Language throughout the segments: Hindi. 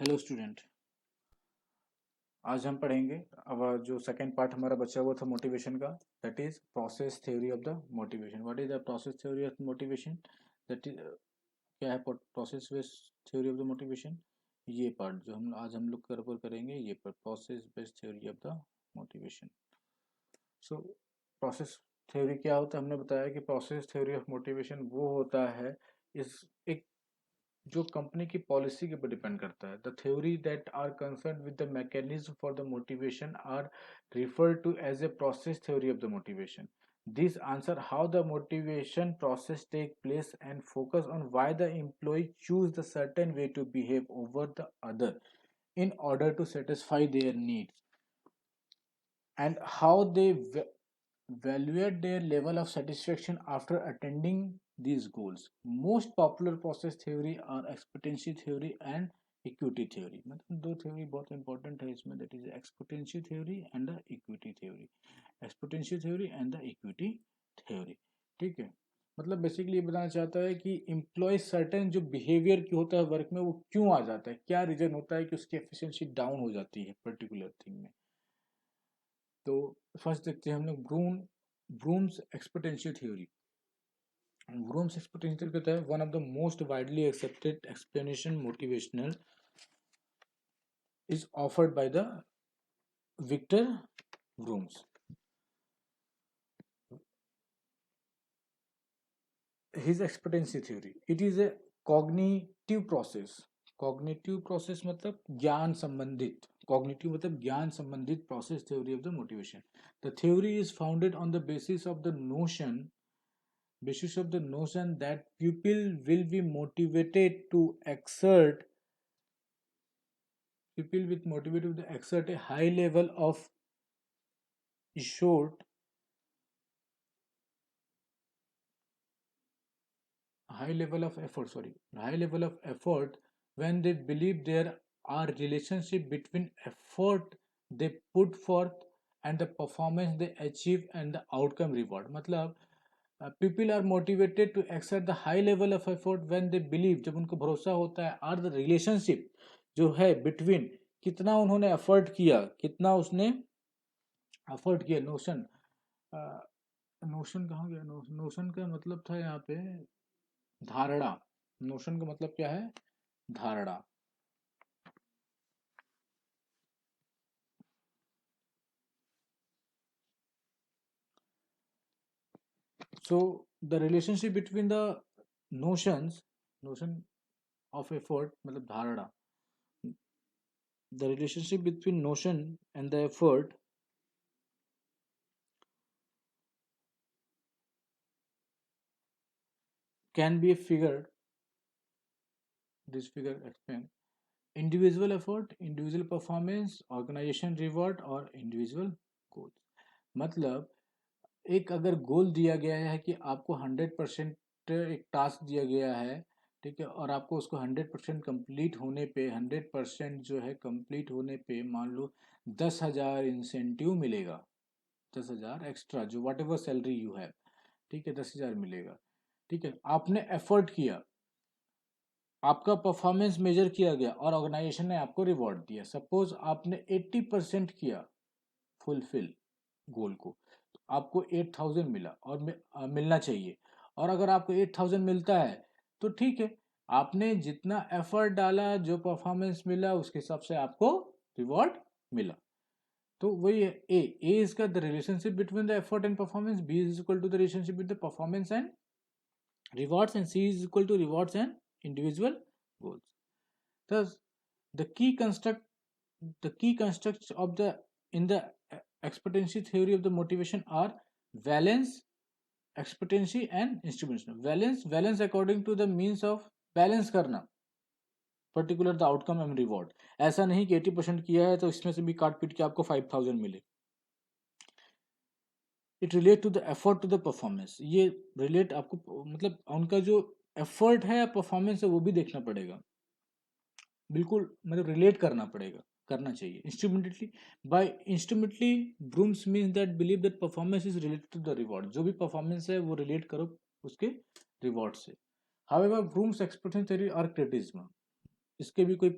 Hello student. आज हम पढ़ेंगे अब जो सेकंड पार्ट हमारा बचा हुआ था मोटिवेशन का, that is process theory of the motivation. What is the process theory of motivation? That is क्या है process based theory of the motivation? ये पार्ट जो हम लोग कवर करेंगे, ये पर process based theory of the motivation. So process theory क्या होता है? हमने बताया कि प्रोसेस थ्योरी ऑफ मोटिवेशन वो होता है, इस एक जो कंपनी की पॉलिसी के ऊपर डिपेंड करता है। The theory that are concern with the mechanism for the motivation are refer to as a process theory of the motivation. These answer how the motivation process take place and focus on why the employee choose the certain way to behave over the other in order to satisfy their needs, and how they evaluate their level of satisfaction after attending these goals. Most popular process theory are expectancy theory and equity theory. मतलब दो थ्योरी बहुत इंपॉर्टेंट है इसमें, that is exponential theory and the equity theory. Exponential theory and the equity theory, ठीक है। मतलब बेसिकली ये बताना चाहता है कि एम्प्लॉय सर्टेन जो बिहेवियर की होता है वर्क में, वो क्यों आ जाता है, क्या रीजन होता है कि उसकी एफिशिएंसी डाउन हो जाती है पर्टिकुलर थिंग में। तो फर्स्ट देखते हैं हम लोग brooms exponential theory. Brooms exponential कहता है one of the most widely accepted explanation motivational is offered by the Victor Brooms. His expectancy theory, it is a cognitive process. Cognitive process मतलब ज्ञान संबंधित, कॉग्निटिव मतलब ज्ञान संबंधित process theory of the motivation. The theory is founded on the basis of the notion that people will be motivated to exert a high level of effort when they believe there are relationship between effort they put forth and the performance they achieve and the outcome reward. मतलब people are motivated to exert the high level of effort when they believe, जब उनको भरोसा होता है, और the relationship जो है between, कितना उन्होंने एफर्ट किया, कितना उसने एफर्ट किया। नोशन कहाँ गया? नोशन का मतलब था यहाँ पे धारणा। नोशन का मतलब क्या है? धारणा। So the relationship between the notion of effort मतलब धारणा, the relationship between notion and the effort can be figured, this figure explain individual effort, individual performance, organization reward और individual goals. मतलब एक अगर गोल दिया गया है कि आपको 100% एक टास्क दिया गया है, ठीक है, और आपको उसको 100% कंप्लीट होने पे, 100% जो है कंप्लीट होने पे मान लो 10,000 इंसेंटिव मिलेगा, 10,000 एक्स्ट्रा, जो वट एवर सैलरी यू है, ठीक है, 10,000 मिलेगा, ठीक है। आपने एफर्ट किया, आपका परफॉर्मेंस मेजर किया गया और ऑर्गेनाइजेशन ने आपको रिवॉर्ड दिया। सपोज आपने 80% किया फुलफिल गोल को, तो आपको 8,000 मिला और मिलना चाहिए। और अगर आपको 8,000 मिलता है तो ठीक है, आपने जितना एफर्ट डाला, जो परफॉर्मेंस मिला, उसके हिसाब से आपको रिवॉर्ड मिला। तो वही है, ए इज का the relationship between the effort and performance, B is equal to the relationship with the performance and rewards, and C is equal to rewards and individual goals. Thus, the key construct the key constructs of the in the expectancy theory of the motivation are valence, expectancy and instrumentation. Valence according to the means of balance करना particular the outcome and reward. ऐसा नहीं कि 80% किया है तो इसमें से भी काट पीट के आपको 5,000 मिले। It relate to the effort to the performance, ये रिलेट आपको मतलब उनका जो एफर्ट है या परफॉर्मेंस है वो भी देखना पड़ेगा, बिल्कुल मतलब रिलेट करना पड़ेगा, करना चाहिए। Instrumentally Vroom's means that believe that performance is related to the reward, जो भी परफॉर्मेंस है वो रिलेट करो उसके रिवॉर्ड से। हाउएवर ब्रूम्स एक्सप्रेशन थ्योरी और क्रिटिज्म, इसके भी कोई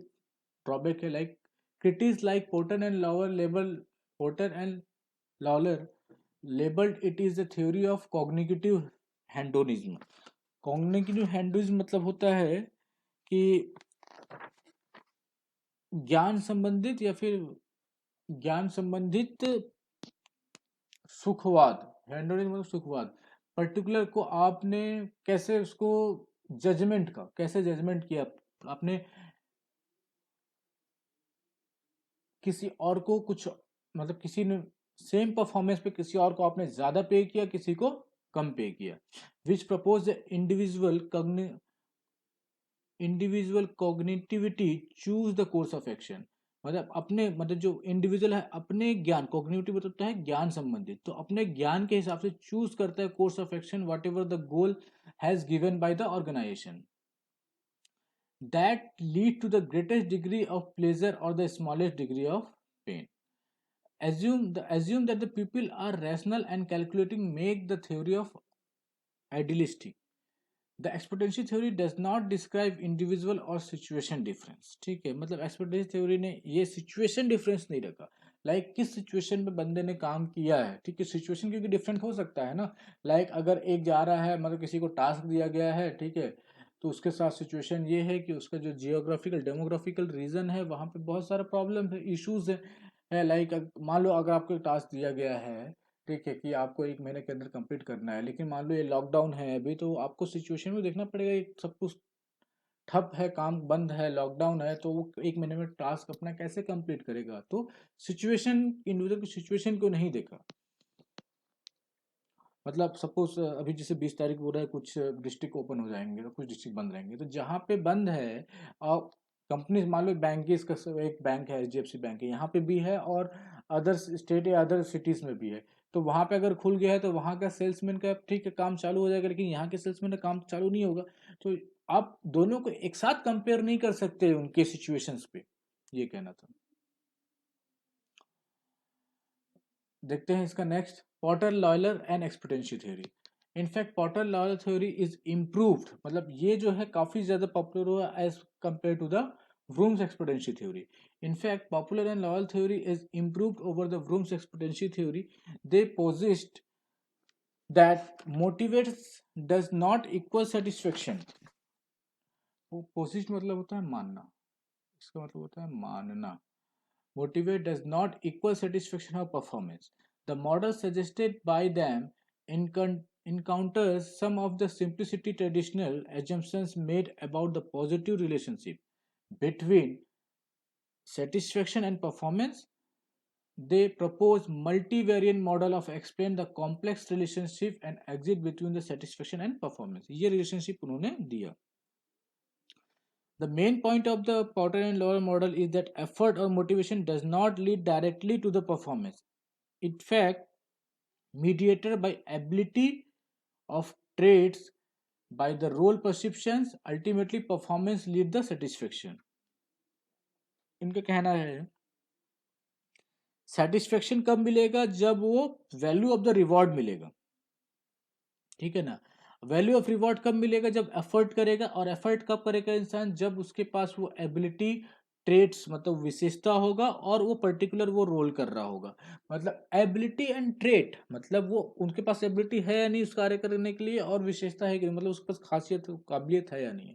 ड्रॉबैक है, like critics like Porter and Lawler labeled it is a theory of cognitive hedonism. Cognitive hedonism मतलब होता है कि ज्ञान संबंधित या फिर ज्ञान संबंधित सुखवाद, हेडोनिज्म मतलब सुखवाद, पर्टिकुलर को आपने कैसे उसको जजमेंट का कैसे जजमेंट किया, आपने किसी और को कुछ मतलब किसी ने सेम परफॉर्मेंस पे किसी और को आपने ज्यादा पे किया, किसी को कम पे किया, which propose individual cognitivity choose the course of action, मतलब अपने मतलब जो इंडिविजुअल है अपने ज्ञान, कॉग्निटिव मतलब है ज्ञान संबंधित, तो अपने ज्ञान के हिसाब से चूज करता है course of action whatever the goal has given by the organisation that lead to the greatest degree of pleasure or the smallest degree of pain. Assume that the people are rational and calculating make the theory of idealistic. The expectancy theory does not describe individual or situation difference. ठीक है, मतलब expectancy theory ने ये situation difference नहीं रखा, लाइक किस सिचुएशन में बंदे ने काम किया है, ठीक है, सिचुएशन क्योंकि डिफरेंट हो सकता है ना, लाइक अगर एक जा रहा है मतलब किसी को टास्क दिया गया है, ठीक है, तो उसके साथ सिचुएशन ये है कि उसका जो जियोग्राफिकल डेमोग्राफिकल रीजन है वहाँ पे बहुत सारा प्रॉब्लम है, इश्यूज है लाइक मान लो अगर आपको टास्क दिया गया है, ठीक है, कि आपको 1 महीने के अंदर कंप्लीट करना है, लेकिन मान लो ये लॉकडाउन है अभी, तो आपको सिचुएशन में देखना पड़ेगा, ये सब कुछ ठप है, काम बंद है, लॉकडाउन है, तो वो 1 महीने में टास्क अपना कैसे कंप्लीट करेगा, तो सिचुएशन इंडिविजुअल की सिचुएशन को नहीं देखा, मतलब सपोज अभी जैसे 20 तारीख हो रहा है, कुछ डिस्ट्रिक्ट ओपन हो जाएंगे तो कुछ डिस्ट्रिक्ट बंद रहेंगे, तो जहाँ पे बंद है और कंपनी मान लो बैंक की, इसका एक बैंक है HDFC बैंक है, यहाँ पे भी है और अदर स्टेट या अदर सिटीज में भी है, तो वहाँ पे अगर खुल गया है तो वहाँ का सेल्समैन का ठीक है काम चालू हो जाएगा, लेकिन यहाँ के सेल्समैन का काम चालू नहीं होगा, तो आप दोनों को एक साथ कंपेयर नहीं कर सकते उनके सिचुएशंस पे, ये कहना था। देखते हैं इसका next, Porter Lawler and exponential theory. In fact Porter Lawler theory is improved, मतलब ये जो है काफी ज्यादा पॉपुलर हुआ as compare to the Vroom's exponential theory. In fact, popular and loyal theory is improved over the Vroom's exponential theory. They posit that motivates does not equal satisfaction. पोजिट मतलब होता है मानना, इसका मतलब होता है मानना, motivate does not equal satisfaction of performance. The model suggested by them encounters some of the simplicity traditional assumptions made about the positive relationship between satisfaction and performance. They propose multivariate model of explain the complex relationship and exit between the satisfaction and performance. ये relationship उन्होंने दिया. The main point of the Porter and Lawler model is that effort or motivation does not lead directly to the performance. In fact, mediated by ability of traits by the role perceptions, ultimately performance lead the satisfaction. इनका कहना है सेटिस्फेक्शन कब मिलेगा, जब वो वैल्यू ऑफ द रिवॉर्ड मिलेगा, ठीक है ना, वैल्यू ऑफ रिवॉर्ड कब मिलेगा, जब एफर्ट करेगा, और एफर्ट कब करेगा इंसान, जब उसके पास वो एबिलिटी ट्रेट्स मतलब विशेषता होगा और वो पर्टिकुलर वो रोल कर रहा होगा, मतलब एबिलिटी एंड ट्रेट मतलब वो उनके पास एबिलिटी है या नहीं उस कार्य करने के लिए, और विशेषता है कि मतलब उसके पास खासियत काबिलियत है या नहीं,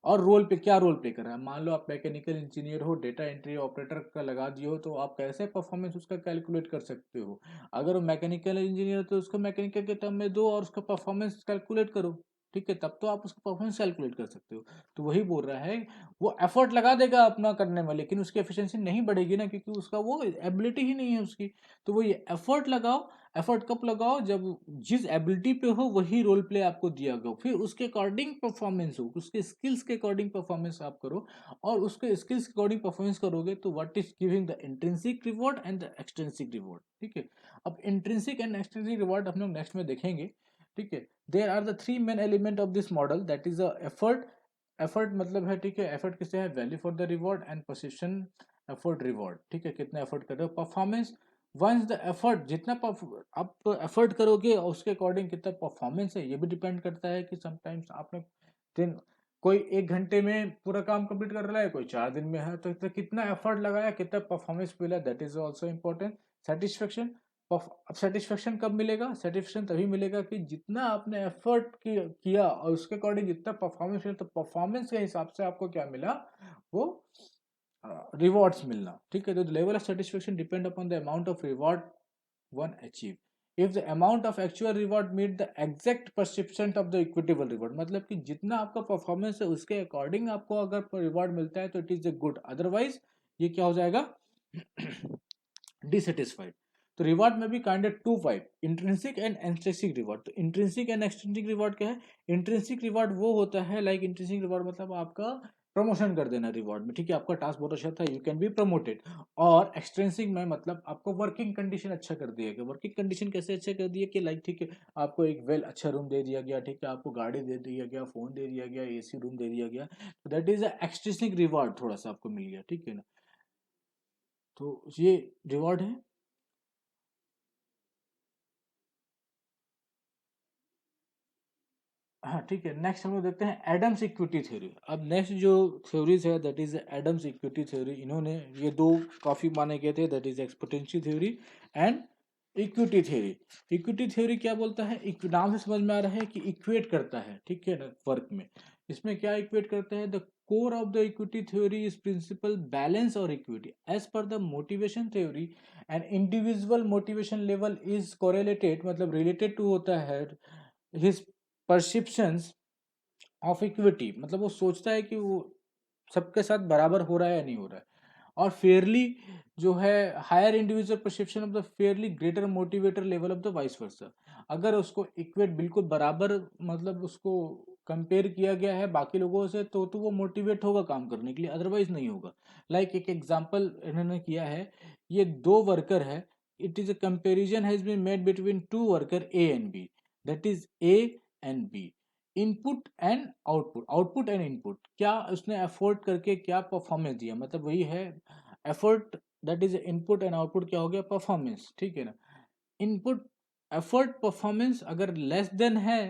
और रोल पे क्या रोल प्ले कर रहा है, मान लो आप मैकेनिकल इंजीनियर हो, डेटा एंट्री ऑपरेटर का लगा दिए हो, तो आप कैसे परफॉर्मेंस उसका कैलकुलेट कर सकते हो, अगर वो मैकेनिकल इंजीनियर तो उसको मैकेनिकल के टर्म में दो और उसका परफॉर्मेंस कैलकुलेट करो, ठीक है, तब तो आप उसका परफॉर्मेंस कैलकुलेट कर सकते हो, तो वही बोल रहा है वो एफर्ट लगा देगा अपना करने में, लेकिन उसकी एफिशिएंसी नहीं बढ़ेगी ना, क्योंकि उसका वो एबिलिटी ही नहीं है उसकी, तो वो ये एफर्ट लगाओ, एफर्ट कब लगाओ, जब जिस एबिलिटी पे हो वही रोल प्ले आपको दिया गया, फिर उसके अकॉर्डिंग परफॉर्मेंस हो, उसके स्किल्स के अकॉर्डिंग परफॉर्मेंस आप करो, और उसके स्किल्स के अकॉर्डिंग परफॉर्मेंस करोगे तो what is giving the intrinsic reward and the extrinsic reward, ठीक है, अब इंट्रिंसिक एंड एक्सट्रिंसिक रिवॉर्ड हम लोग नेक्स्ट में देखेंगे, ठीक है, there are the 3 main element of this model, that is effort, effort मतलब है, ठीक है, एफर्ट किससे है, value for the reward and perception effort reward, ठीक है, कितना एफर्ट कर रहे हो, परफॉर्मेंस वंस द एफर्ट, जितना आप एफर्ट करोगे उसके अकॉर्डिंग कितना परफॉर्मेंस है, ये भी डिपेंड करता है कि समटाइम्स आपने दिन कोई 1 घंटे में पूरा काम कंप्लीट कर रहा है, कोई 4 दिन में है, तो कितना एफर्ट लगाया, कितना परफॉर्मेंस मिला, that is also important. Satisfaction, अब सेटिस्फेक्शन कब मिलेगा? सेटिस्फेक्शन तभी मिलेगा कि जितना आपने एफर्ट किया और उसके अकॉर्डिंग जितना परफॉर्मेंस मिला, तो परफॉर्मेंस के हिसाब से आपको क्या मिला, वो रिवॉर्ड्स मिलना, ठीक है। तो level of satisfaction depend upon the amount of reward one achieve. If the amount of actual reward meet the exact perception of the equitable reward, मतलब कि जितना आपका परफॉर्मेंस है उसके अकॉर्डिंग आपको अगर रिवॉर्ड मिलता है तो it is a good, otherwise ये क्या हो जाएगा, डिससेटिस्फाइड। तो रिवॉर्ड में भी kind of two type, intrinsic and extrinsic reward. तो इंट्रिंसिक एंड एक्सट्रिंसिक रिवॉर्ड क्या है? इंट्रिंसिक रिवॉर्ड वो होता है, लाइक इंट्रिंसिक रिवॉर्ड मतलब आपका प्रमोशन कर देना रिवॉर्ड में, ठीक है, आपका टास्क बहुत अच्छा था, यू कैन बी प्रमोटेड। और एक्सट्रिंसिक में मतलब आपको वर्किंग कंडीशन अच्छा कर दिया गया। वर्किंग कंडीशन कैसे अच्छा कर दिया कि लाइक, ठीक है, आपको एक वेल अच्छा रूम दे दिया गया, ठीक है, आपको गाड़ी दे दिया गया, फोन दे दिया गया, एसी रूम दे दिया गया, तो दैट इज एक्सट्रिंसिक रिवॉर्ड, थोड़ा सा आपको मिल गया, ठीक है ना। तो ये रिवॉर्ड है। हाँ ठीक है, नेक्स्ट हम लोग देखते हैं एडम्स इक्विटी थ्योरी। अब नेक्स्ट जो थ्योरीज है that is Adams equity theory. इन्होंने ये दो काफी माने गए थे, that is exponential theory and equity theory. Equity theory क्या बोलता है, नाम से समझ में आ रहा है कि इक्वेट करता है, ठीक है ना, वर्क में। इसमें क्या इक्वेट करता है, the core of the equity theory is principle balance और equity as per the motivation theory. And individual motivation level is correlated, मतलब रिलेटेड टू होता है हिज परसेप्शंस ऑफ इक्विटी, मतलब वो सोचता है कि वो सबके साथ बराबर हो रहा है या नहीं हो रहा है। और फेयरली जो है higher individual perception of the fairly greater motivator level of the vice versa. अगर उसको इक्वेट बिल्कुल बराबर, मतलब उसको कंपेयर किया गया है बाकी लोगों से, तो वो मोटिवेट होगा काम करने के लिए, अदरवाइज नहीं होगा। लाइक एक एग्जांपल इन्होंने किया है, ये दो वर्कर है, it is a comparison has been made between two worker A and B, that is A and B. Input and output, output and input, क्या उसने एफर्ट करके क्या परफॉर्मेंस दिया, मतलब वही है effort, that is input and output क्या हो गया, परफॉर्मेंस, ठीक है ना। इनपुट एफर्ट परफॉर्मेंस अगर लेस देन है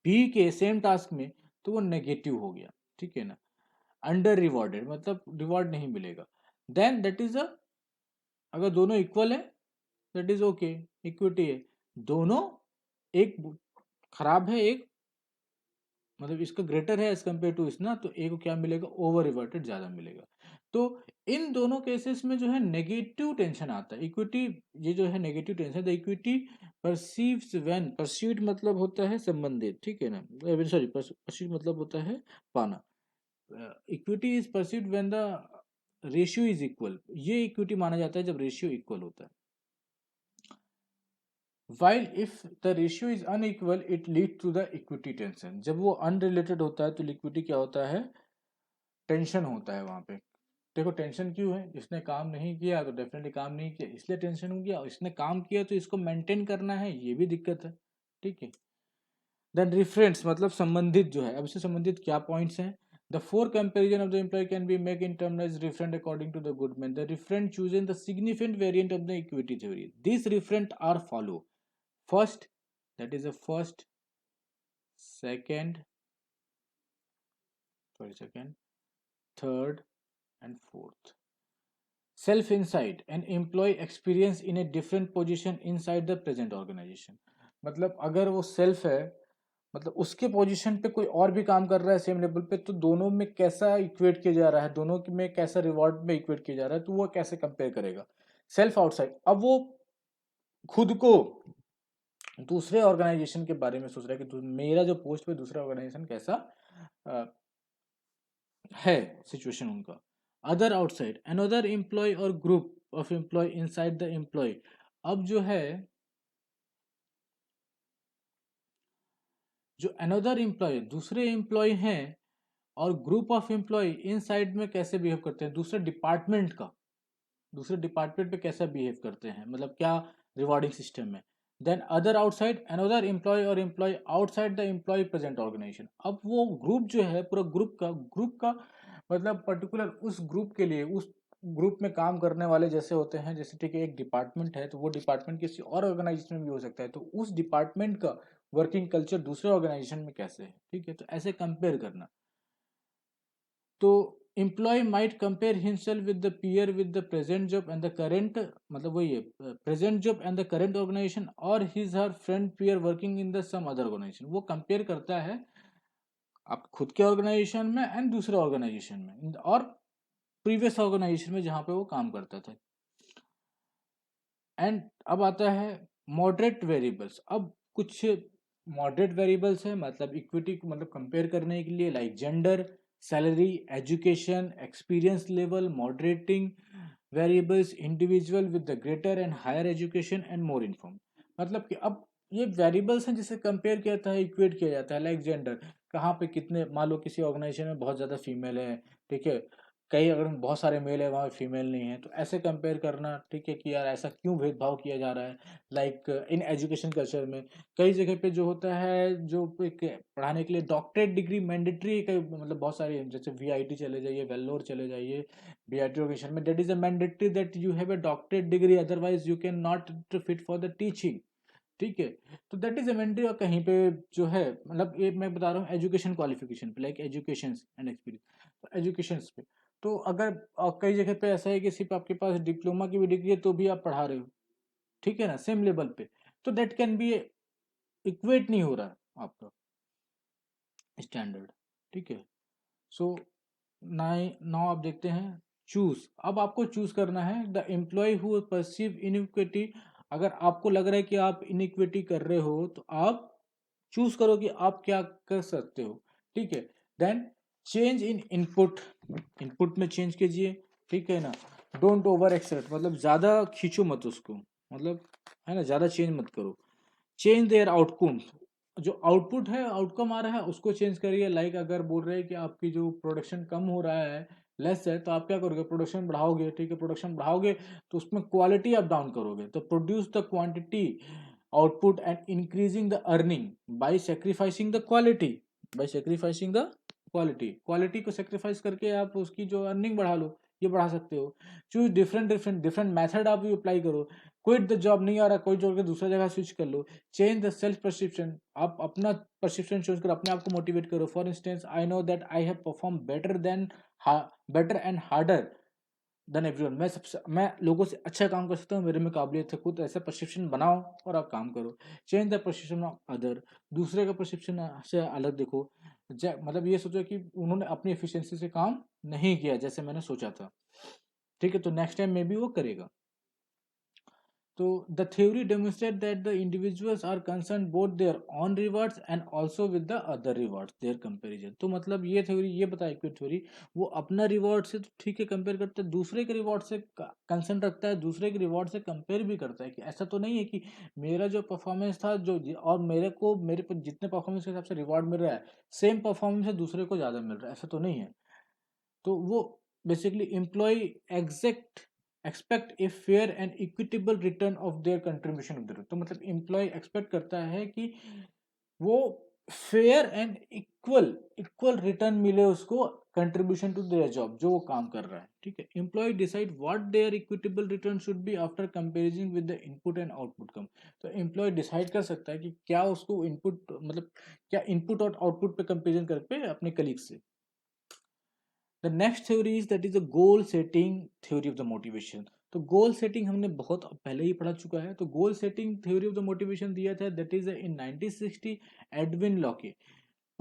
बी के सेम टास्क में, तो वो नेगेटिव हो गया, ठीक है ना, अंडर रिवॉर्डेड, मतलब रिवॉर्ड नहीं मिलेगा। देन दैट इज अ, अगर दोनों इक्वल है दैट इज ओके, इक्विटी है। दोनों, एक खराब है, एक मतलब इसका ग्रेटर है एज कम्पेयर टू इस ना, तो ए को क्या मिलेगा, ओवर रिवर्टेड ज्यादा मिलेगा। तो इन दोनों केसेस में जो है नेगेटिव टेंशन आता है, इक्विटी, ये जो है negative tension, the equity perceives when, perceived मतलब होता है संबंधित, ठीक है ना, सॉरी, परसीव्ड मतलब होता है पाना। Equity is perceived when the ratio is equal, ये इक्विटी माना जाता है जब रेशियो इक्वल होता है। While if the ratio is unequal, it leads to the equity tension। जब वो अनरिलेटेड होता है तो लिक्विडिटी क्या होता है, टेंशन होता है वहां पे। देखो टेंशन क्यों है, इसने काम नहीं किया तो डेफिनेटली काम नहीं किया इसलिए टेंशन हो गया, इसने काम किया तो इसको मेंटेन करना है, ये भी दिक्कत है, ठीक है। देन रिफरेंस मतलब संबंधित जो है, अब इससे संबंधित क्या पॉइंट्स हैं, the four comparison of the employ can be make in term as referent according to the Goodman. The referent chosen the significant variant of the equity theory. This referent are follow, first, that is a first, second, second, third and fourth. Self insight, an employee experience in a different position inside the present organization। मतलब अगर वो सेल्फ है, मतलब उसके पोजीशन पे कोई और भी काम कर रहा है सेम लेवल पे, तो दोनों में कैसा इक्वेट किया जा रहा है, दोनों में कैसा रिवॉर्ड में इक्वेट किया जा रहा है, तो वो कैसे कंपेयर करेगा। सेल्फ आउटसाइड, अब वो खुद को दूसरे ऑर्गेनाइजेशन के बारे में सोच रहा है कि मेरा जो पोस्ट पे दूसरा ऑर्गेनाइजेशन कैसा है, सिचुएशन उनका। अदर आउटसाइड, अनदर एम्प्लॉय और group of employ inside the employ. अब जो है, जो अनदर एम्प्लॉय दूसरे एम्प्लॉय हैं और ग्रुप ऑफ एम्प्लॉय इनसाइड में कैसे बिहेव करते हैं, दूसरे डिपार्टमेंट का, दूसरे डिपार्टमेंट पे कैसा बिहेव करते हैं, मतलब क्या रिवार्डिंग सिस्टम है। Then other outside, another employ और employ outside the employ present organisation. अब वो ग्रुप जो है, पूरा ग्रुप का मतलब पर्टिकुलर उस ग्रुप के लिए, उस ग्रुप में काम करने वाले जैसे होते हैं, जैसे ठीक है एक डिपार्टमेंट है तो वो डिपार्टमेंट किसी और ऑर्गेनाइजेशन में भी हो सकता है, तो उस डिपार्टमेंट का वर्किंग कल्चर दूसरे ऑर्गेनाइजेशन में कैसे है, ठीक है। तो ऐसे कंपेयर करना। तो employ might compare himself with the peer with the present job and the current, मतलब वही है, present job and the current organisation और his her friend peer working in the some other organisation. वो कंपेयर करता है आप खुद के ऑर्गेनाइजेशन में एंड दूसरे ऑर्गेनाइजेशन में और प्रीवियस ऑर्गेनाइजेशन में जहाँ पे वो काम करता था। एंड अब आता है मॉडरेट वेरिएबल्स। अब कुछ मॉडरेट वेरिएबल्स है, मतलब इक्विटी को मतलब कंपेयर करने के लिए, like gender, salary, education, experience level, moderating variables individual with the greater and higher education and more inform. मतलब कि अब ये वेरिएबल्स हैं जिसे कंपेयर किया जाता है, इक्वेट किया जाता है। लाइक जेंडर, कहाँ पे कितने, मान लो किसी ऑर्गेनाइजेशन में बहुत ज़्यादा फीमेल है, ठीक है, कई अगर बहुत सारे मेल है वहाँ फीमेल नहीं है, तो ऐसे कंपेयर करना, ठीक है, कि यार ऐसा क्यों भेदभाव किया जा रहा है। लाइक इन एजुकेशन कल्चर में कई जगह पे जो होता है, जो एक पढ़ाने के लिए डॉक्टरेट डिग्री मैंडेटरी, मतलब बहुत सारी है, जैसे वीआईटी चले जाइए, वेल्लोर चले जाइए, बीआईटी ऑर्गेनाइजेशन में that is a mandatory that you have a doctorate degree, otherwise you can not fit for the teaching, ठीक है। तो दैट इज एमेंट्री। और कहीं पे जो है, मतलब ये मैं बता रहा हूँ एजुकेशन क्वालिफिकेशन पे, लाइक एजुकेशन एंड एक्सपीरियंस, तो एजुकेशन पे। तो अगर कई जगह पे ऐसा है कि सिर्फ आपके पास डिप्लोमा की भी डिग्री है तो भी आप पढ़ा रहे हो, ठीक है ना, सेम लेवल पे, तो दैट कैन बी इक्वेट नहीं हो रहा आपका स्टैंडर्ड, ठीक है। सो नाउ आप देखते हैं चूज। अब आपको चूज करना है the employ who perceive inequity. अगर आपको लग रहा है कि आप इनइक्विटी कर रहे हो तो आप चूज करो कि आप क्या कर सकते हो, ठीक है। Then change in input, input में चेंज कीजिए, ठीक है ना। डोंट ओवर एक्सर्ट, मतलब ज्यादा खींचो मत उसको, मतलब है ना, ज्यादा चेंज मत करो। चेंज देयर आउटकम, जो आउटपुट है, आउटकम आ रहा है उसको चेंज करिए। लाइक अगर बोल रहे हैं कि आपकी जो प्रोडक्शन कम हो रहा है, लेस है, तो आप क्या करोगे, प्रोडक्शन बढ़ाओगे, ठीक है। प्रोडक्शन बढ़ाओगे तो उसमें क्वालिटी अप डाउन करोगे, तो produce the quantity output and increasing the earning by sacrificing the quality, by sacrificing the quality, quality को सेक्रीफाइस करके आप उसकी जो अर्निंग बढ़ा लो, ये बढ़ा सकते हो। Choose different different different method आप अप्लाई करो। क्विट द जॉब, नहीं आ रहा कोई जोड़ के दूसरा जगह स्विच कर लो। चेंज द सेल्फ परसेप्शन, आप अपना परसेप्शन चेंज करो, अपने आप को मोटिवेट करो। For instance, I know that I have perform better than better and harder than everyone. मैं लोगों से अच्छा काम कर सकता हूँ, मेरे में काबिलियत है, खुद ऐसा परसेप्शन बनाओ और आप काम करो। Change the perception of other, दूसरे का परसेप्शन से अलग देखो। मतलब ये सोचो कि उन्होंने अपनी एफिशिएंसी से काम नहीं किया जैसे मैंने सोचा था, ठीक है, तो नेक्स्ट टाइम में भी वो करेगा। So the theory demonstrates that the individuals are concerned both their own rewards and also with the other rewards, their comparison। तो मतलब ये थ्योरी ये बताया कि थ्योरी वो अपना रिवॉर्ड से तो ठीक है कंपेयर करता है, दूसरे के रिवॉर्ड से कंसर्न रखता है, दूसरे के रिवॉर्ड से कंपेयर भी करता है। कि ऐसा तो नहीं है कि मेरा जो परफॉर्मेंस था जो और मेरे को मेरे पर जितने परफॉर्मेंस के हिसाब से रिवॉर्ड मिल रहा है, सेम परफॉर्मेंस है दूसरे को ज़्यादा मिल रहा है, ऐसा तो नहीं है। तो वो basically employ exact expect a fair and equitable return of their contribution of their. तो मतलब एम्प्लॉय एक्सपेक्ट करता है कि वो fair and equal equal return मिले उसको, कंट्रीब्यूशन टू देयर जॉब, जो वो काम कर रहा है, ठीक है। Employ decide what their equitable return should be after comparing with the input and output come. तो एम्प्लॉय डिसाइड कर सकता है कि क्या उसको इनपुट, मतलब क्या इनपुट और आउटपुट पे कंपेरिजन करके अपने कलीग से। The next theory is that is the goal setting theory of the motivation. तो गोल सेटिंग हमने बहुत पहले ही पढ़ा चुका है। तो goal setting theory of the motivation दिया था, that is in 1960 Edwin Locke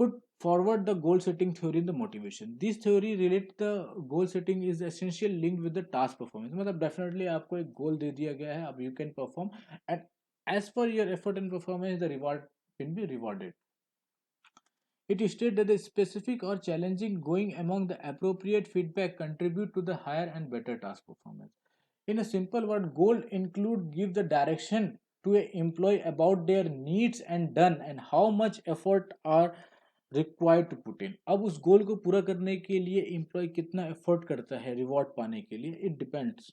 put forward the goal setting theory in the motivation. This theory relates the goal setting is essential linked with the task performance। मतलब definitely आपको एक गोल दे दिया गया है, अब you can perform and as per your effort and performance the reward can be rewarded। It states that the specific or challenging going among the appropriate feedback contribute to the higher and better task performance। In a simple word, goal include give the direction to a employee about their needs and done and how much effort are required to put in। अब उस गोल को पूरा करने के लिए एम्प्लॉय कितना एफर्ट करता है रिवॉर्ड पाने के लिए, it depends.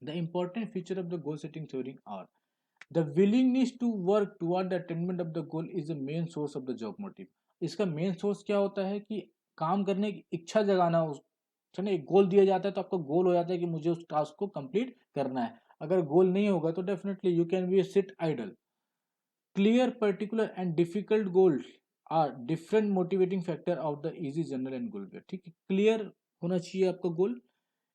The important feature of the goal setting theory are the willingness to work toward the attainment of the goal is the main source of the job motive। इसका मेन सोर्स क्या होता है कि काम करने की इच्छा जगाना। उस ना एक गोल दिया जाता है तो आपका गोल हो जाता है कि मुझे उस टास्क को कंप्लीट करना है। अगर गोल नहीं होगा तो definitely you can be sit idle. Clear, particular and difficult goals are different motivating factor of the easy, general and goal. ठीक है, क्लियर होना चाहिए आपका गोल,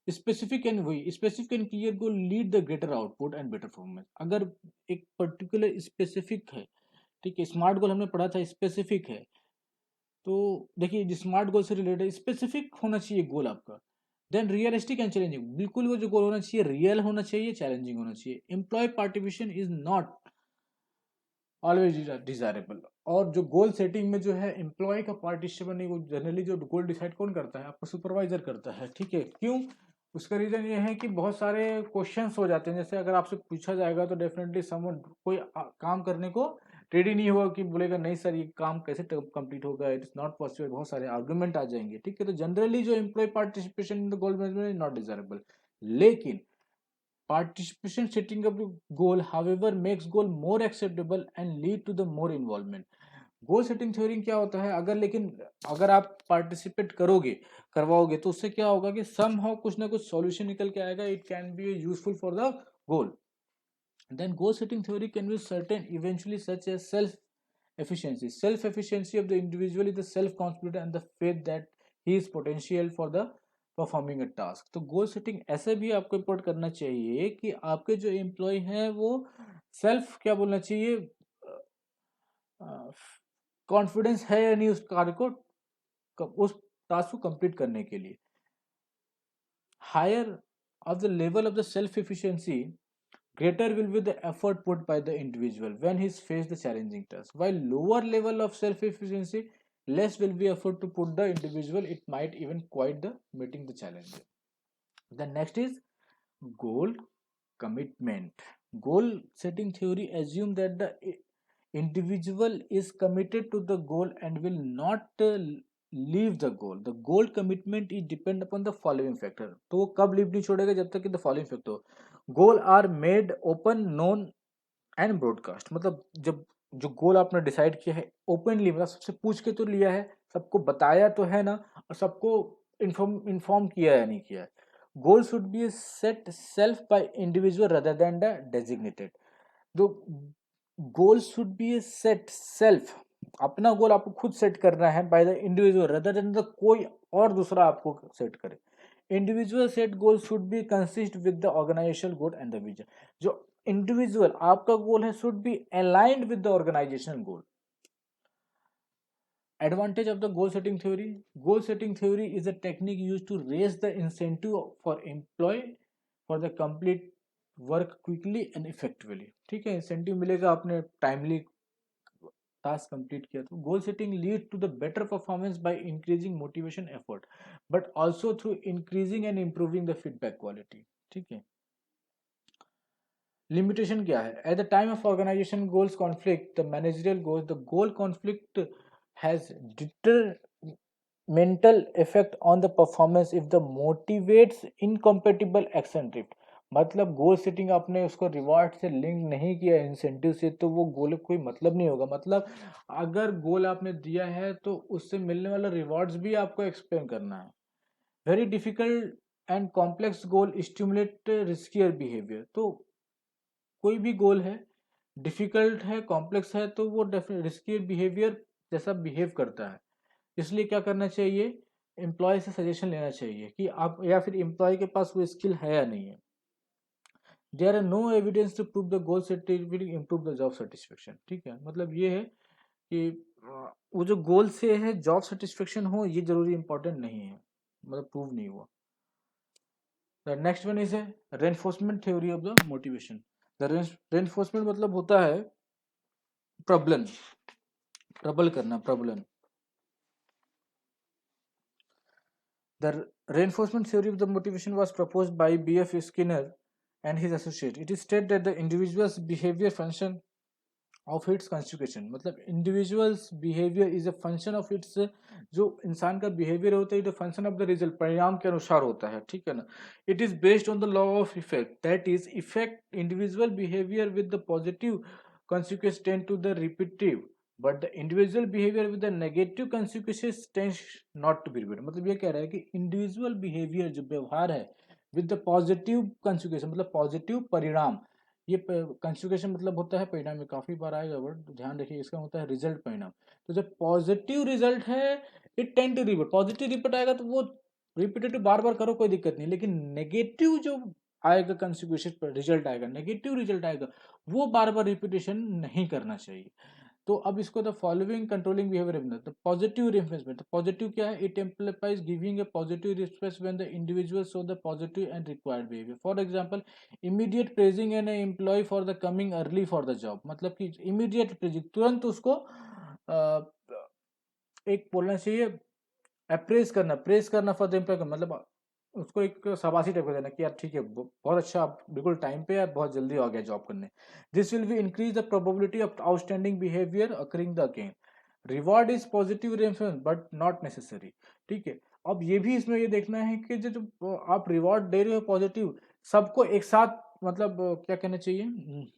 स्पेसिफिक एंड वही specific and clear goal lead the greater output and better performance. अगर एक पर्टिकुलर स्पेसिफिक है, ठीक है, स्मार्ट गोल हमने पढ़ा था स्पेसिफिक है, तो देखिए स्मार्ट गोल से रिलेटेड स्पेसिफिक होना चाहिए गोल आपका। देन रियलिस्टिक एंड चैलेंजिंग, बिल्कुल वो जो गोल होना चाहिए रियल होना चाहिए, चैलेंजिंग होना चाहिए। Employ participation is not always desirable. और जो गोल सेटिंग में जो है एम्प्लॉय का पार्टिसिपेशन नहीं, वो जनरली जो गोल डिसाइड कौन करता है, आपका सुपरवाइजर करता है। ठीक है, क्यों? उसका रीजन ये है कि बहुत सारे क्वेश्चंस हो जाते हैं, जैसे अगर आपसे पूछा जाएगा तो डेफिनेटली समवन कोई काम करने को रेडी नहीं होगा, कि बोलेगा नहीं सर ये काम कैसे कंप्लीट होगा, इट इज नॉट पॉसिबल, बहुत सारे आर्गुमेंट आ जाएंगे। ठीक है, तो जनरली जो employ participation in the goal management is not desirable. लेकिन participation setting up the goal, however, makes goal more acceptable and lead to the more involvement. Goal setting theory क्या होता है, अगर लेकिन अगर आप पार्टिसिपेट करोगे, करवाओगे, तो उससे क्या होगा कि समहाउ कुछ ना कुछ सॉल्यूशन निकल के आएगा, it can be useful for the goal. Then goal setting theory can be certain eventually such as self efficiency of the individual is the self confidence and the faith that he is potential for the performing a task. तो गोल सेटिंग ऐसे भी आपको इम्पोर्ट करना चाहिए कि आपके जो एम्प्लॉय हैं वो सेल्फ क्या बोलना चाहिए, कॉन्फिडेंस है या नहीं उस कार्य को, उस टास्क को कंप्लीट करने के लिए। Higher of the level of the self efficiency, greater will be the effort put by the individual when he's faced the challenging task. While lower level of self-efficiency, less will be effort to put the individual. It might even quite the meeting the challenge. The next is goal commitment. Goal setting theory assume that the individual is committed to the goal and will not leave the goal. The goal commitment is depend upon the following factor. तो वो कब लीव नहीं छोड़ेगा, जब तक कि the following factor, goal are made open, known and broadcast. मतलब जब जो गोल आपने डिसाइड किया है ओपनली, मतलब सबसे पूछ के तो लिया है, सबको बताया तो है ना, और सबको इन्फॉर्म किया या नहीं किया है। Goal should be set self by individual rather than the designated. तो goal should be set self, अपना गोल आपको खुद सेट करना है, by the individual rather than the कोई और दूसरा आपको सेट करे। Individual set goal should be consist with the organisational goal and the vision. जो इंडिविजुअल आपका गोल है should be aligned with the organisational goal. Advantage of the goal setting theory. Goal setting theory is a technique used to raise the incentive for employee for the complete work quickly and effectively. ठीक है, इंसेंटिव मिलेगा आपने टाइमली टास्क कंप्लीट किया। तो goal setting lead to the better performance by increasing motivation effort, but also through increasing and improving the feedback quality. ठीक है, लिमिटेशन क्या है? At the time of organisation goals conflict the managerial goals, the goal conflict has detrimental effect on the performance if the motivates incompatible action drift। मतलब गोल सेटिंग आपने उसको रिवार्ड से लिंक नहीं किया, इंसेंटिव से, तो वो गोल कोई मतलब नहीं होगा। मतलब अगर गोल आपने दिया है तो उससे मिलने वाला रिवार्ड्स भी आपको एक्सप्लेन करना है। Very difficult and complex goal stimulate riskier behaviour. तो कोई भी गोल है, डिफिकल्ट है, कॉम्प्लेक्स है, तो वो रिस्की बिहेवियर जैसा बिहेव करता है। इसलिए क्या करना चाहिए, एम्प्लॉय से सजेशन लेना चाहिए कि आप, या फिर एम्प्लॉय के पास वो स्किल है या नहीं है। There are no evidence to prove the goal setting will improve the job satisfaction. ठीक है, मतलब ये है कि वो जो गोल से है जॉब सेटिस्फेक्शन हो, ये जरूरी इंपॉर्टेंट नहीं है, मतलब प्रूव नहीं हुआ। द नेक्स्ट वन इज है reinforcement theory of the motivation. The reinforcement मतलब होता है प्रबलन, प्रबल करना, प्रबलन। The reinforcement theory of the motivation was proposed by B.F. Skinner and his associate. It is stated that the individual's behavior function of its constitution, मतलब individual's behavior is a function of its, जो इंसान का behavior होता है the function of the result, परिणाम के अनुसार होता है। ठीक है ना, it is based on the law of effect, that is effect individual behavior with the positive consequences tend to the repetitive, but the individual behaviour with the negative consequences tends not to be repeated. मतलब ये कह रहा है कि इंडिविजुअल बिहेवियर जो व्यवहार है विद द पॉजिटिव कॉन्सिक्वेंस, मतलब पॉजिटिव परिणाम, ये कंजुगेशन मतलब होता है परिणाम, में काफी बार आएगा वर्ड, तो ध्यान रखिए, इसका होता है रिजल्ट, परिणाम। तो जब पॉजिटिव रिजल्ट है, it tend to repeat, positive repeat आएगा तो वो रिपीटेटिव बार बार करो कोई दिक्कत नहीं, लेकिन नेगेटिव जो आएगा कंजुगेशन पर रिजल्ट आएगा, नेगेटिव रिजल्ट आएगा, वो बार बार रिपीटेशन नहीं करना चाहिए। तो अब इसको the following controlling behaviour the positive reinforcement, तो पॉजिटिव क्या है, it amplifies giving a positive respect when the individual show the positive and required behaviour. For example, immediate praising an employ for the coming early for the job, मतलब कि इमीडिएट प्रेजिंग, तुरंत उसको एक बोलना चाहिए, अप्रेज करना, प्रेज करना फॉर द एम्प्लॉय, मतलब उसको एक शाबाशी टाइप का देना कि यार ठीक है, बहुत अच्छा, आप बिल्कुल टाइम पे, आप बहुत जल्दी आ गया जॉब करने। This will be increase the probability of outstanding behaviour occurring the again. Reward is positive reference but not necessary. ठीक है, अब ये भी इसमें ये देखना है कि जो आप रिवॉर्ड दे रहे हो पॉजिटिव, सबको एक साथ, मतलब क्या कहना चाहिए,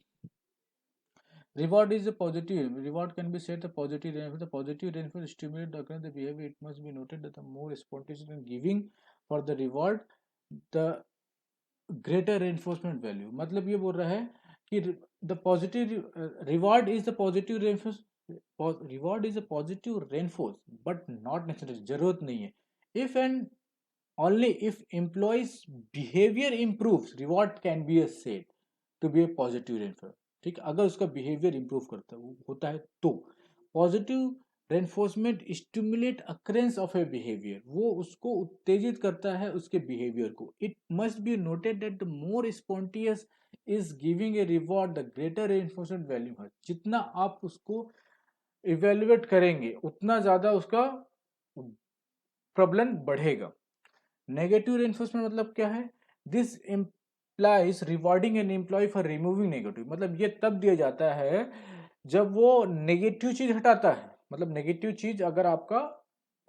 reward is a positive. Reward can be set a positive reinforcement. The positive reinforcement stimulate the occurrence of the behavior. It must be noted that the more spontaneous in giving for the reward, the greater reinforcement value. मतलब ये बोल रहा है कि the positive reward is the positive reinforce, reward is a positive reinforce but not necessary, जरूरत नहीं है। If and only if employees behavior improves, reward can be a said to be a positive reinforce। ठीक है, अगर उसका बिहेवियर इंप्रूव करता है होता है तो positive reinforcement stimulate occurrence of a behaviour, वो उसको उत्तेजित करता है उसके बिहेवियर को। It must be noted that the more spontaneous is giving a reward the greater reinforcement value है। जितना आप उसको इवेल्युएट करेंगे उतना ज्यादा उसका प्रबलन बढ़ेगा। नेगेटिव रेनफोर्समेंट मतलब क्या है, this implies rewarding an employ for removing negative, मतलब ये तब दिया जाता है जब वो नेगेटिव चीज हटाता है, मतलब नेगेटिव चीज अगर आपका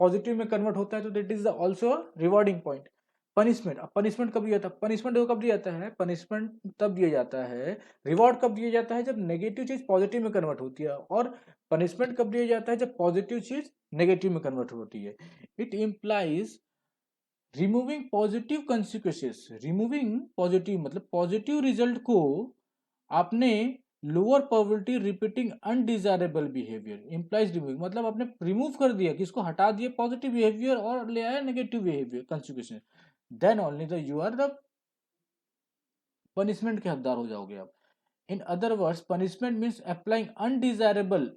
पॉजिटिव में कन्वर्ट होता है तो that is also rewarding point. Punishment, अब पनिशमेंट कब दिया जाता है, पनिशमेंट कब दिया जाता है, पनिशमेंट तब दिया जाता है, रिवॉर्ड कब दिया जाता है जब नेगेटिव चीज पॉजिटिव में कन्वर्ट होती है, और पनिशमेंट कब दिया जाता है जब पॉजिटिव चीज नेगेटिव में कन्वर्ट होती है। It implies removing positive consequences, removing positive मतलब पॉजिटिव रिजल्ट को आपने lower probability repeating undesirable behaviour, implies removing मतलब आपने रिमूव कर दिया, किसको हटा दिया, पॉजिटिव बिहेवियर, और ले आया negative behaviour consequences, then only the you are the punishment के हकदार हो जाओगे आप। In other words punishment means applying undesirable,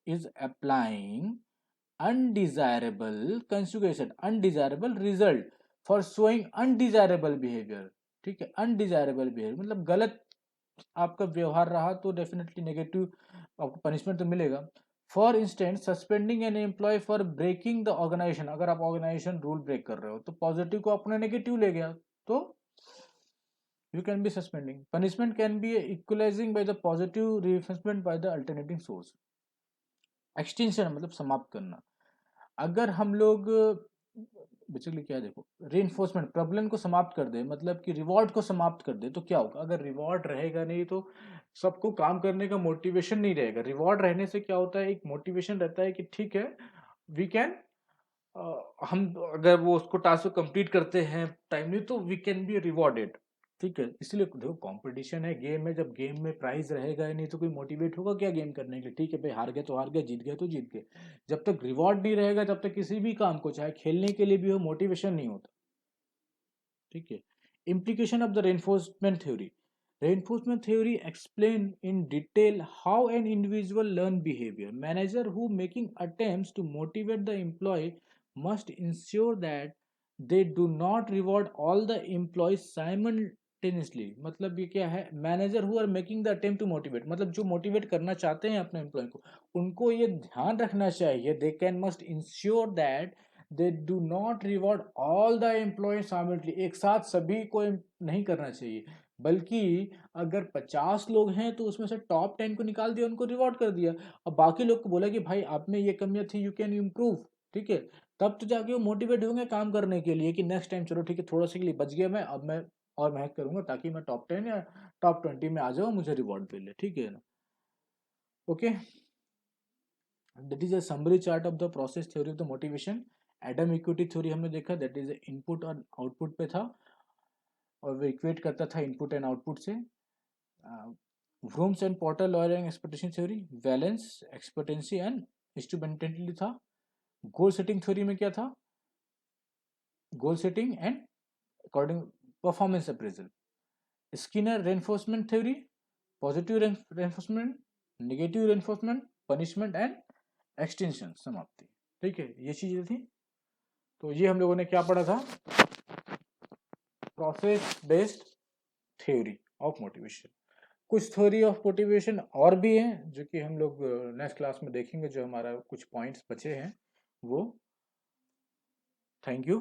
is applying undesirable conjugation, undesirable result for showing undesirable behavior। ठीक है, undesirable behavior मतलब गलत आपका व्यवहार रहा तो डेफिनेटली नेगेटिव आपको पनिशमेंट तो मिलेगा। For instance suspending an employ for breaking the organisation, अगर आप ऑर्गेनाइजेशन रूल ब्रेक कर रहे हो तो पॉजिटिव को अपने नेगेटिव ले गया तो you can B suspending. Punishment can be equalising by the positive reinforcement by the alternating source. Extension मतलब समाप्त करना, अगर हम लोग बेसिकली क्या है, देखो रीइंफोर्समेंट प्रबलन को समाप्त कर दे, मतलब कि रिवॉर्ड को समाप्त कर दे तो क्या होगा, अगर रिवॉर्ड रहेगा नहीं तो सबको काम करने का मोटिवेशन नहीं रहेगा। रिवॉर्ड रहने से क्या होता है, एक मोटिवेशन रहता है कि ठीक है वी कैन, हम अगर वो उसको टास्क को कंप्लीट करते हैं टाइमली तो वी कैन बी रिवॉर्डेड। ठीक है, इसलिए देखो कंपटीशन है, गेम में, जब गेम में प्राइज रहेगा ही नहीं तो कोई मोटिवेट होगा क्या गेम करने के लिए। ठीक है भाई, हार गए तो हार गए, जीत गए तो जीत गए, जब तक रिवॉर्ड नहीं रहेगा तब तक किसी भी काम को, चाहे खेलने के लिए भी हो, मोटिवेशन नहीं होता। ठीक है, implication of the reinforcement theory, reinforcement theory explain in detail how an individual learn behavior। manager who making attempts to motivate the employee must ensure that they do not reward all the employees simultaneously। मतलब ये क्या है, manager who are making the attempt to motivate, मतलब जो मोटिवेट करना चाहते हैं अपने एम्प्लॉय को, उनको ये ध्यान रखना चाहिए, they can must ensure that they do not reward all the employ simultaneously, एक साथ सभी को नहीं करना चाहिए, बल्कि अगर 50 लोग हैं तो उसमें से टॉप 10 को निकाल दिया, उनको रिवॉर्ड कर दिया, और बाकी लोग को बोला कि भाई आप में ये कमियां थी, यू कैन इम्प्रूव। ठीक है, तब तो जाके वो मोटिवेट होंगे काम करने के लिए कि नेक्स्ट टाइम चलो ठीक है, थोड़ा सा के लिए बच गया मैं, अब मैं और मेहनत करूंगा ताकि मैं टॉप 10 या टॉप 20 में आ जाऊँ, मुझे रिवॉर्ड मिले। ठीक है ना, okay, that is a summary chart of the process theory of the motivation. Adam equity theory हमने देखा, दैट इज इनपुट और आउटपुट पे था, और वो इक्वेट करता था इनपुट एंड आउटपुट से। व्रूम्स एंड पोर्टर लॉयरिंग expectation theory, valence, expectancy and instrumentality था। गोल सेटिंग थ्योरी में क्या था? Goal setting and according performance appraisal. Skinner reinforcement theory, positive reinforcement, negative reinforcement, punishment and extension, समाप्ति। ठीक है, ये चीजें थी। तो ये हम लोगों ने क्या पढ़ा था? Process based theory of motivation. कुछ थ्योरी ऑफ मोटिवेशन और भी हैं जो कि हम लोग नेक्स्ट क्लास में देखेंगे, जो हमारा कुछ पॉइंट्स बचे हैं वो। Thank you.